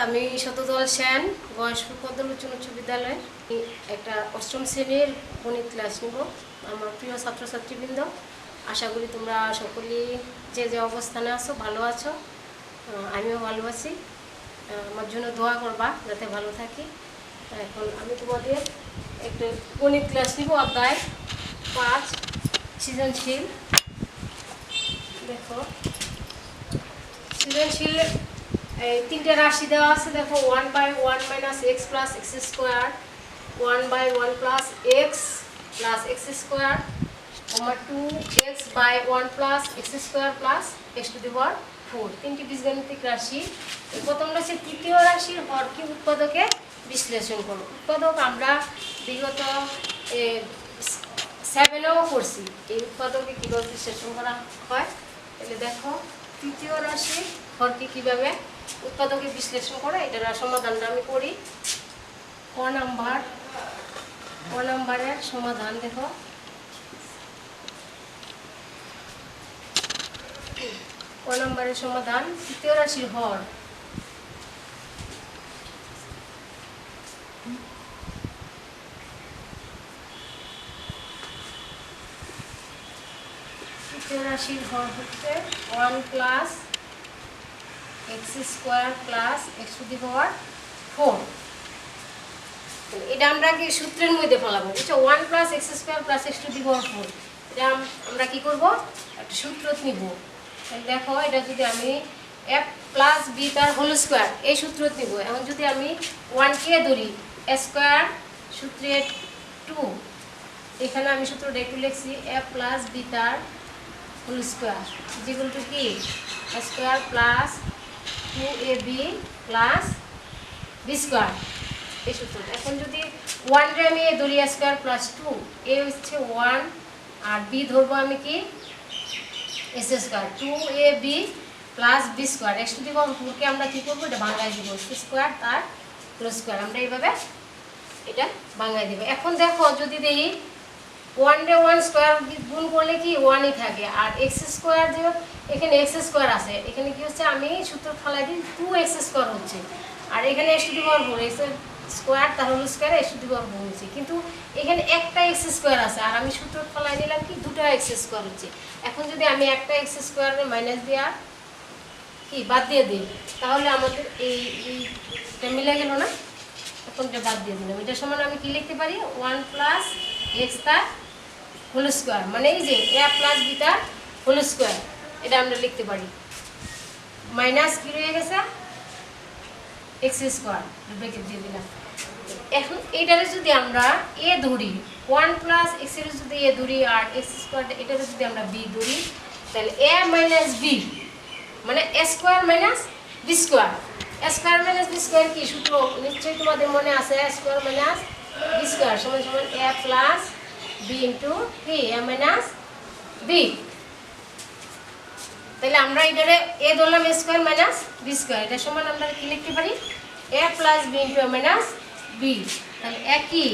আমি শতদল সেন বয়স্ক পদ্মলোচন উচ্চ বিদ্যালয় একটা অষ্টম শ্রেণীর গণিত ক্লাস নিব। আমার প্রিয় ছাত্রছাত্রীবৃন্দ, আশা করি তোমরা সকলেই যে যে অবস্থানে আছো ভালো আছো। আমিও ভালো আছি। আমার জন্য দোয়া করবা যাতে ভালো থাকি। এখন আমি তোমাদের একটা গণিত ক্লাস নিব, অধ্যায় 5 সৃজনশীল। দেখো সৃজনশীল তিনটে রাশি দেওয়া আছে। দেখো 1/1 - x + x square, 1/1 + x + x square, 2x/1 + x square + x⁴। তিনটি বীজগণিতিক রাশি। প্রথম রাশি তৃতীয় রাশির হরকে উৎপাদকে বিশ্লেষণ করো। উৎপাদক আমরা বিগত 7-এও করছি, এই উৎপাদকে কীভাবে বিশ্লেষণ করা হয়। তাহলে দেখো তৃতীয় রাশি হরকে কীভাবে উৎপাদকে বিশ্লেষণ করে এটার সমাধানটা আমি করি। ক নাম্বারের সমাধান দেখো। ক নাম্বারের সমাধান তৃতীয় রাশির হর। তৃতীয় রাশির হর হচ্ছে 1 + x স্কোয়ার + x⁴। এটা আমরা কি সূত্রের মধ্যে ফলাবো, বুঝছো? 1 + x স্কোয়ার + x⁴। এটা আমরা কি করব, একটা সূত্র নিব। দেখো এটা যদি আমি f + b তার হোল স্কোয়ার এই সূত্র নিব। এখন যদি আমি 1 কে ধরি স্কোয়ার সূত্রে 2, এখানে আমি সূত্রটা একটু লিখছি f + b তার হোল স্কোয়ার যেগুলো কি স্কোয়ার + 2ab + b স্কোয়ার, এই সূত্রটা। এখন যদি 1 রে আমি ধরি স্কোয়ার + 2, এ হচ্ছে 1 আর b ধরবো আমি কি s square, 2ab + b square. x⁴কে আমরা কি করবো, এটা ভাঙাই দিব, স্কোয়ার তার হোল স্কোয়ার। আমরা এইভাবে এটা ভাঙাই দিব। এখন দেখো যদি দেখি 1 রে 1 স্কোয়ার গুণ করলে কি 1ই থাকে, আর x স্কোয়ার যে এখানে x স্কোয়ার আছে, এখানে কি হচ্ছে আমি সূত্র ফেলাই দিই 2x স্কোয়ার হচ্ছে, আর এখানে x⁴ x স্কোয়ার তার হোল স্কোয়ার x⁴ হচ্ছে, কিন্তু এখানে একটা x স্কোয়ার আছে আর আমি সূত্র ফেলাই দিলাম কি 2টা x স্কোয়ার হচ্ছে। এখন যদি আমি একটা x স্কোয়ার মাইনাস দিয়া কি বাদ দিয়ে দিই, তাহলে আমাদের এইটা মিলে গেল না। এখন এটা বাদ দিয়ে দিলাম। এটার সমান আমি কি লিখতে পারি, 1 + x তার হোল স্কোয়ার, মানে এই যে a + b তার হোল স্কোয়ার, এটা আমরা লিখতে পারি। মাইনাস কি রয়ে গেছে x স্কোয়ার, ব্র্যাকেট দিয়ে দিলাম। এখন এইটারে যদি আমরা a ধরি, 1 + x এর যদি a ধরি আর x স্কোয়ার এটারে যদি আমরা b ধরি, তাহলে a - b মানে a square - b square. a square - b square কি সূত্র নিশ্চয়ই তোমাদের মনে আছে, a স্কোয়ার - b স্কোয়ার সমান a + b কি a - b। তাহলে আমরা এটারে a ধরলাম a স্কোয়ার - b স্কোয়ার, এটা সমান আমরা কি লিখতে পারি a + b a - b। তাহলে a কি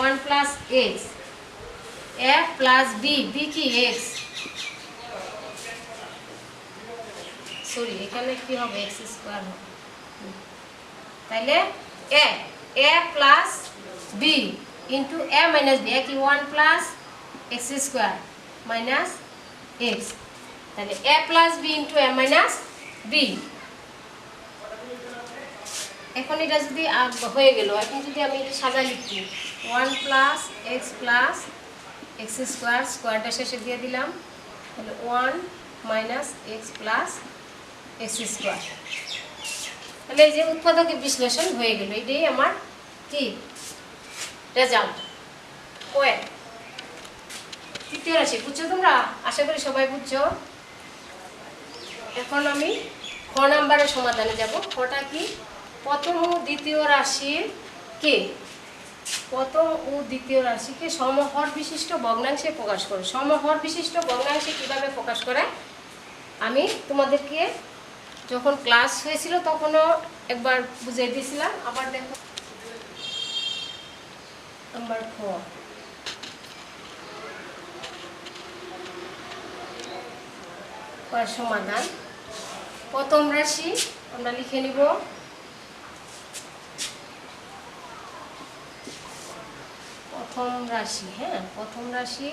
1 + x, a + b, b কি x, সরি এখানে কি হবে x স্কোয়ার হবে। তাহলে a + b a - b, কি 1 + x স্কোয়ার - x। তাহলে a + b a - b। এখন এটা যদি হয়ে গেল, এখন যদি আমি এটা সাজা লিখি 1 + x + x স্কোয়ার, স্কোয়ারটা শেষে দিয়ে দিলাম, তাহলে 1 - x + x স্কোয়ার। তাহলে এই যে উৎপাদকের বিশ্লেষণ হয়ে গেল, এটাই আমার কি রেজাল্ট। ওয়ে তৃতীয় রাশি বুঝছো তোমরা, আশা করি সবাই বুঝছো। এখন আমি খ নাম্বারের সমাধানে যাব। খটা কি, প্রথম ও দ্বিতীয় রাশির কে প্রথম ও দ্বিতীয় রাশিকে সমহর বিশিষ্ট ভগ্নাংশে প্রকাশ করে। সমহর বিশিষ্ট ভগ্নাংশে কিভাবে প্রকাশ করে আমি তোমাদেরকে যখন ক্লাস হয়েছিল তখনও একবার বুঝিয়ে দিয়েছিলাম। আবার দেখো নাম্বার 4 সমাধান। প্রথম রাশি আমরা লিখে নিব প্রথম রাশি, হ্যাঁ প্রথম রাশি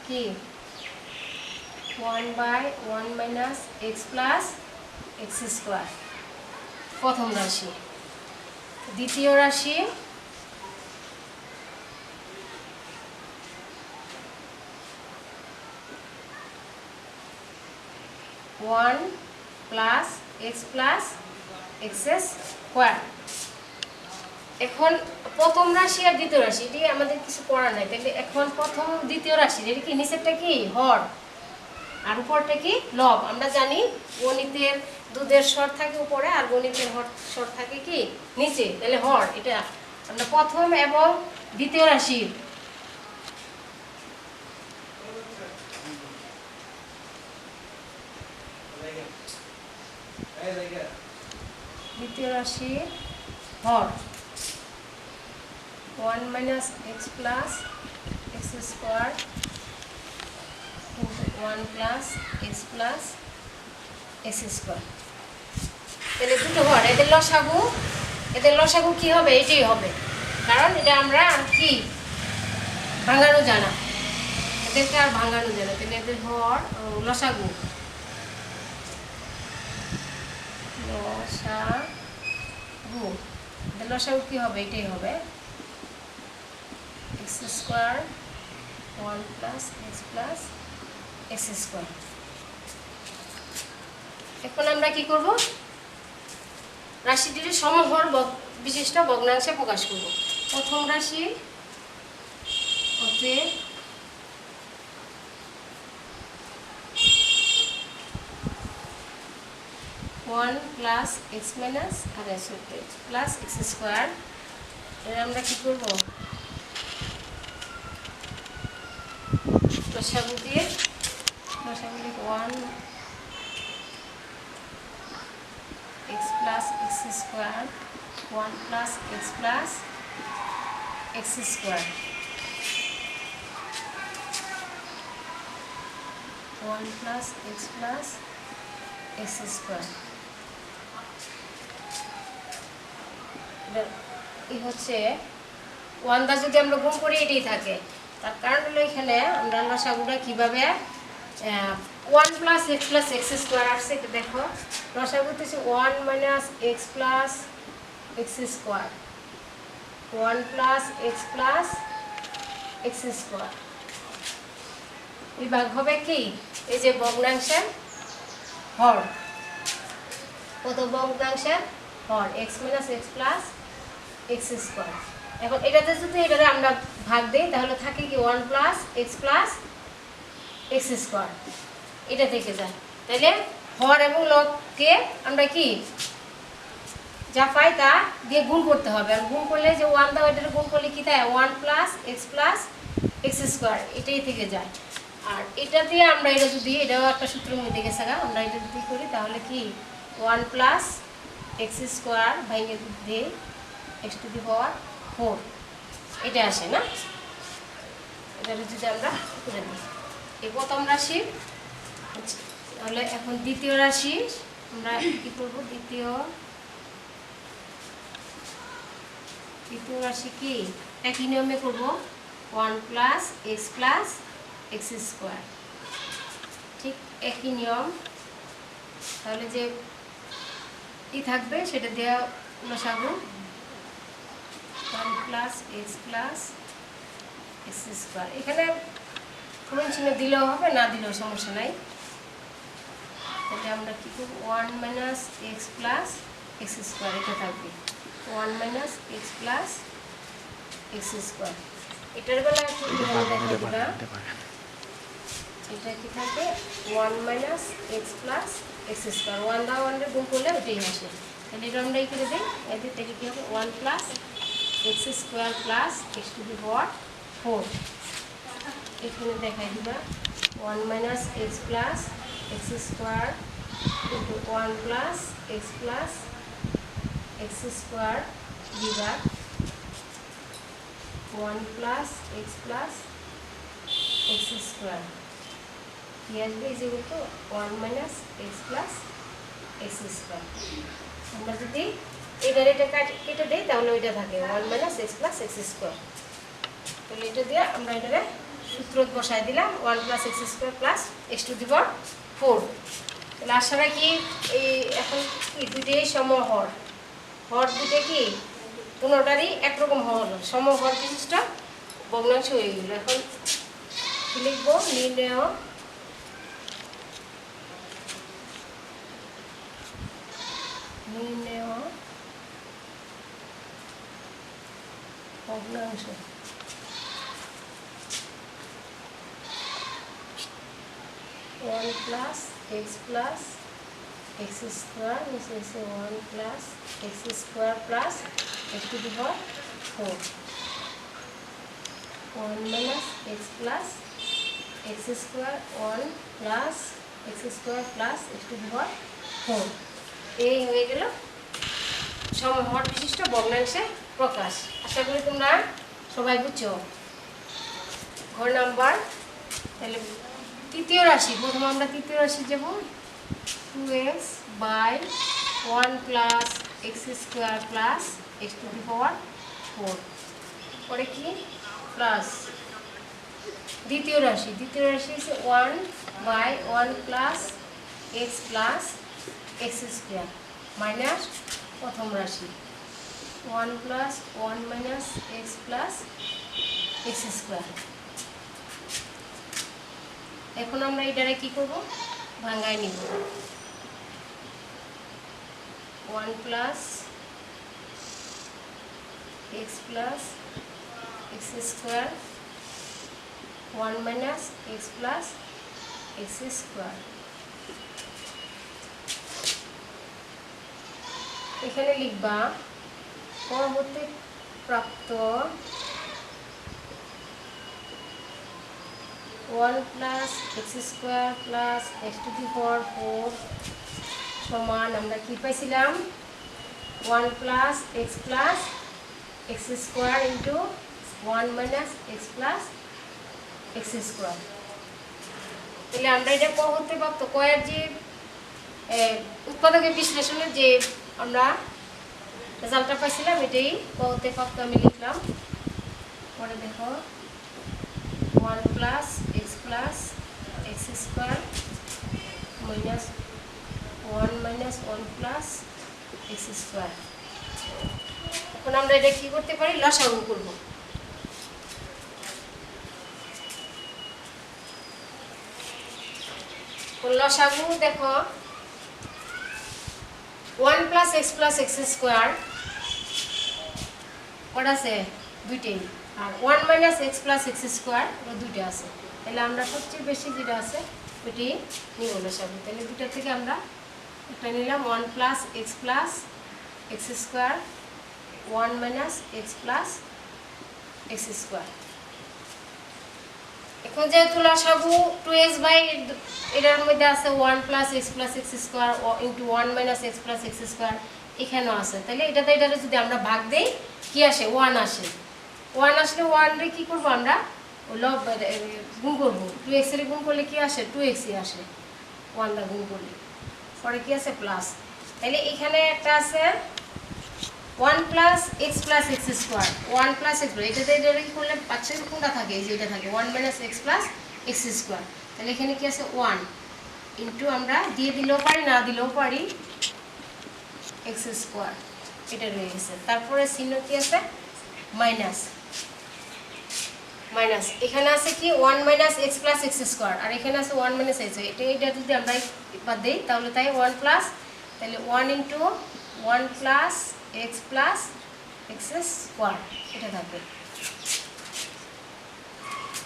কি 1/1 minus x plus x square প্রথম রাশি। দ্বিতীয় রাশি 1 plus x plus x square. এখন প্রথম রাশি আর দ্বিতীয় রাশি এটি আমাদের কিছু করার নাই, তাহলে এখন প্রথম দ্বিতীয় রাশি এটা কি নিচেরটা কি হর আর উপরটা কি লব। আমরা জানি গণিতের দুধের স্বর থাকে উপরে আর গণিতের স্বর থাকে কি নিচে, তাহলে হর এটা আমরা প্রথম এবং দ্বিতীয় রাশির দ্বিতীয় রাশির হর 1 minus x plus x square into 1 plus x plus x square. তাহলে দুটো হর, এদের লসাগু কি হবে, এটাই হবে, কারণ এটা আমরা আর কি ভাঙানো জানা, এদেরকে আর ভাঙানো জানা। তাহলে এদের হর লসাগু লসাগু কি হবে, এটাই হবে x square 1 plus x plus x square. এখন আমরা কি করব, রাশিটির সমহর বিশিষ্ট ভগ্নাংশে প্রকাশ করব। প্রথম রাশি অতএব 1 প্লাস এক্স মাইনাস আর এক্স প্লাস এক্স স্কোয়ার। এর আমরা কি করব, লসাগু দিয়ে 1 x plus x square 1 plus x plus x square 1 plus x plus x square. এই হচ্ছে ওয়ান দা যদি আমরা গুণ করি এটাই থাকে, তার কারণ হলো এখানে আমরা লসাগুটা কীভাবে 1 প্লাস এক্স স্কোয়ার আসছে এটা দেখো, লসাগু হচ্ছে 1 minus x plus x square 1 plus x square. বিভাগ হবে কি এই যে ভগ্নাংশের হর, কত ভগ্নাংশের হর x minus x plus x square. এখন এটাতে যদি এটাতে আমরা ভাগ দিই তাহলে থাকে কি 1 প্লাস এক্স স্কোয়ার, এটা থেকে যায়। তাহলে হর এবং লগকে আমরা কি যা পাই তা দিয়ে গুণ করতে হবে, আর গুণ করলে যে 1 দাও এটার গুণ করলে কি থাকে 1 প্লাস এক্স স্কোয়ার, এটাই থেকে যায়। আর এটা দিয়ে আমরা এটা যদি এটাও একটা সূত্রের মধ্যে গেছে, আমরা এটা যদি করি তাহলে কি 1 প্লাস এক্স স্কোয়ার ভাঙে দিয়ে এক্স টু দি পাওয়ার 4 এটা আসে না। এটা যদি আমরা করে দিই এই প্রথম রাশি, তাহলে এখন দ্বিতীয় রাশি আমরা কি করব, দ্বিতীয় রাশি কি একই নিয়মে করব 1 প্লাস এক্স স্কোয়ার, ঠিক একই নিয়ম। তাহলে যে ই থাকবে সেটা দেওয়া লসাগু 1 প্লাস এক্স স্কোয়ার। এখানে কোন চিহ্ন দিলেও হবে না দিলেও সমস্যা নাই। তাহলে আমরা কি করব 1 মাইনাস এক্স স্কোয়ার, এটা থাকবে 1 মাইনাস এক্স স্কোয়ার। এটার বেলা একটু দেখা দিবা, এটা কি থাকে 1 মাইনাস এক্স স্কোয়ার 1 দা 1 গুণ করলে ওইটাই আসে। তাহলে এটা আমরা এই করে দিই, এদের থেকে কি হবে 1 plus x square plus x to the power 4। এখানে দেখাই দিবা 1 minus x square into 1 plus x square বিভাগ 1 প্লাস এক্স স্কোয়ার কি আসবে এই যে তো 1 মাইনাস এক্স স্কোয়ার। আমরা যদি এটা কেটে দিই তাহলে ওইটা থাকে 1 মাইনাস এক্স স্কোয়ার। তাহলে এটা দিয়ে আমরা এটারে সূত্র বসায় দিলাম 1 + x² + x⁴। তাহলে আশা রাখি এই এখন কি দুইটাই সমহর, হর দুটো কি কোনোটারই একরকম হর, সমহর বিশিষ্ট ভগ্নাংশ হয়ে গেল। এখন কি লিখবো, নির্ণেয় ভগ্নাংশ। 1 + x + x² নিচে এসে 1 + x² + x⁴। 1 - x + x², 1 + x² + x⁴। এই হয়ে গেল সমহর বিশিষ্ট ভগ্নাংশে প্রকাশ। আশা করি তোমরা সবাই বুঝছো। ঘর নাম্বার, তাহলে তৃতীয় রাশি, প্রথমে আমরা তৃতীয় রাশি যাব 2x / 1 + x² + x⁴। পরে কি প্লাস দ্বিতীয় রাশি হচ্ছে 1 / 1 + x + x² মাইনাস প্রথম রাশি 1 + 1 - x + x²। এখন আমরা এটারে কি করব, ভাঙায় নিব। 1 + x + x² 1 - x + x²। এখানে লিখবা পরবর্তী প্রাপ্ত 1 + x² + x⁴ সমান আমরা কি পাইছিলাম, 1 + x + x² * 1 - x + x²। তাহলে আমরা এটা পরবর্তী প্রাপ্ত কয়ের যে উৎপাদকের বিশ্লেষণের যে আমরা রেজাল্টটা পাইছিলাম এটাই পরবর্তী প্রাপ্ত আমি লিখলাম। পরে দেখো 1 + x + x² - 1 - 1 + x²। এখন আমরা এটা কি করতে পারি, লসাগু করব। লসাগু দেখো 1 + x + x² ওটা আছে দুইটাই, আর 1 - x + x² দুইটা আছে। তাহলে আমরা সবচেয়ে বেশি যেটা আছে ওইটি নিব লসাগু। তাহলে দুটা থেকে আমরা একটা নিলাম 1 + x + x² 1 - x + x²। এখন যেহেতু লসাগু 2x এটার মধ্যে আছে 1 + x + x² * 1 - x + x² এখানেও আছে, তাহলে এটাতে যদি আমরা ভাগ দেই কি আসে, 1 আসে। 1 আসলে 1 রে কি করব, আমরা গুণ করব। 2x এর গুণ করলে কি আসে, 2x-ই আসে 1 দা গুণ করলে। পরে কি আছে প্লাস, তাহলে এখানে একটা আছে 1 + x + x², 1 + x এটাতে এটা কি করলে পাশের কোনটা থাকে, এই যে এটা থাকে 1 - x + x²। তাহলে এখানে কি আছে 1 ইনটু আমরা দিয়ে দিলেও পারি না দিলেও পারি x², এটা রয়ে গেছে। তারপরে চিহ্ন কি আছে, মাইনাস। এখানে আছে কি 1 - x + x², আর এখানে আছে 1 - x। এটা যদি আমরা বাদ দেই তাহলে তাই 1 প্লাস, তাহলে 1 ইনটু 1 + x + x² এটা থাকবে।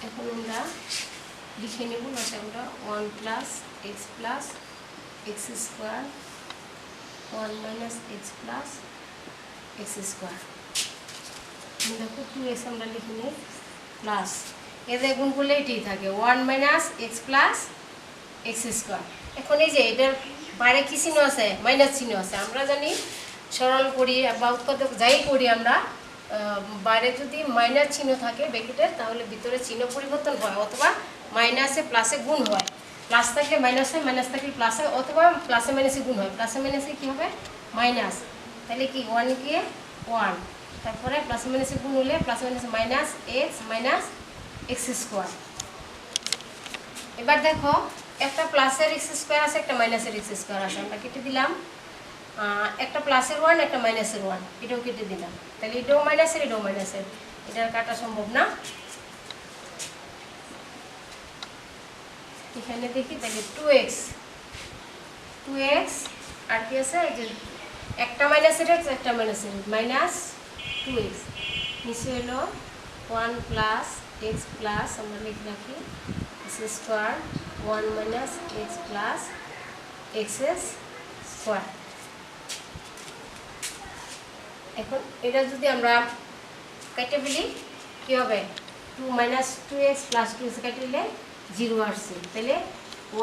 এখন আমরা লিখে নেব লসাগুটা 1 + x + x² 1 - x + x²। দেখো 2x আমরা লিখে নিই প্লাস, এদের গুণ করলে এটাই থাকে 1 - x + x²। এখন এই যে এটার বাইরে কি চিহ্ন আছে, মাইনাস চিহ্ন আছে। আমরা জানি সরল করি বা উৎপাদক যাই করি আমরা, বাইরে যদি মাইনাস চিহ্ন থাকে ব্র্যাকেটের তাহলে ভিতরে চিহ্ন পরিবর্তন হয়, অথবা মাইনাসে প্লাসে গুণ হয়। প্লাস থাকলে মাইনাস হয়, মাইনাস থাকলে প্লাস হয়, অথবা প্লাসে মাইনাসে গুণ হয়। প্লাসে মাইনাসে কী হবে, মাইনাস। তাহলে কি 1 কে 1 তারপরে প্লাস মাইনাসে গুণ হলে plus minus minus x square. এবার দেখো একটা প্লাসের এক্স স্কোয়ার আছে, একটা মাইনাসের এক্স স্কোয়ার আছে, আমরা কেটে দিলাম। একটা প্লাসের 1 একটা মাইনাসের 1, এটাও কেটে দিলাম। তাহলে এটাও মাইনাসের এটাও মাইনাসের, এটা কাটা সম্ভব না। এখানে দেখি তাহলে 2x আর কি আছে, যে একটা মাইনাসের এক্স একটা মাইনাসের মাইনাস 2x, নিচে হলো 1 প্লাস এক্স প্লাস আমরা লিখে রাখি x square 1 minus x plus x square. এখন এটা যদি আমরা কেটে ফেলি কী হবে, 2 মাইনাস 2x প্লাস 2x কেটে দিলে 0 আসছে। তাহলে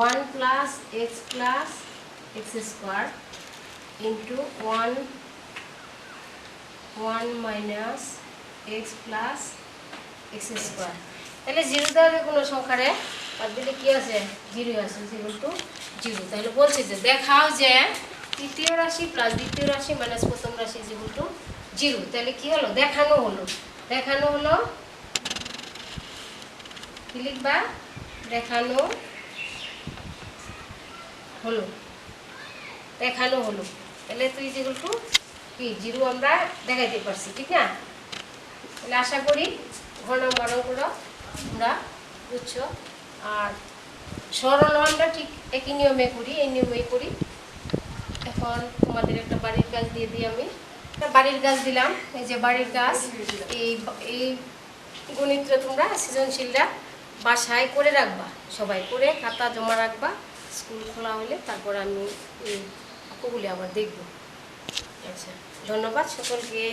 1 plus x plus x square into 1 minus x plus x square. তাহলে 0 দেওয়া কোনো সংখ্যারে বাদ দিলে কী আছে, 0 আছে, 0 তাহলে বলছে যে দেখাও যে তৃতীয় রাশি প্লাস দ্বিতীয় রাশি মাইনাস প্রথম রাশি 0। তাহলে কি হলো, দেখানো হলো কি লিখবা, দেখানো হলো। তাহলে তুই যেগুলো কি 0 আমরা দেখাইতে পারছি, ঠিক না? তাহলে আশা করি ঘন অঙ্কগুলো তোমরা বুঝছো। আর সরল আমরা ঠিক একই নিয়মে করি, এই নিয়মেই করি। এখন তোমাদের একটা বাড়ির কাজ দিয়ে দিই, আমি একটা বাড়ির কাজ দিলাম। এই যে বাড়ির কাজ, এই গণিতটা তোমরা সৃজনশীলরা বাসায় করে রাখবা, সবাই করে খাতা জমা রাখবা। স্কুল খোলা হলে তারপর আমি এই অঙ্কগুলি আবার দেখব। আচ্ছা, ধন্যবাদ সকলকে।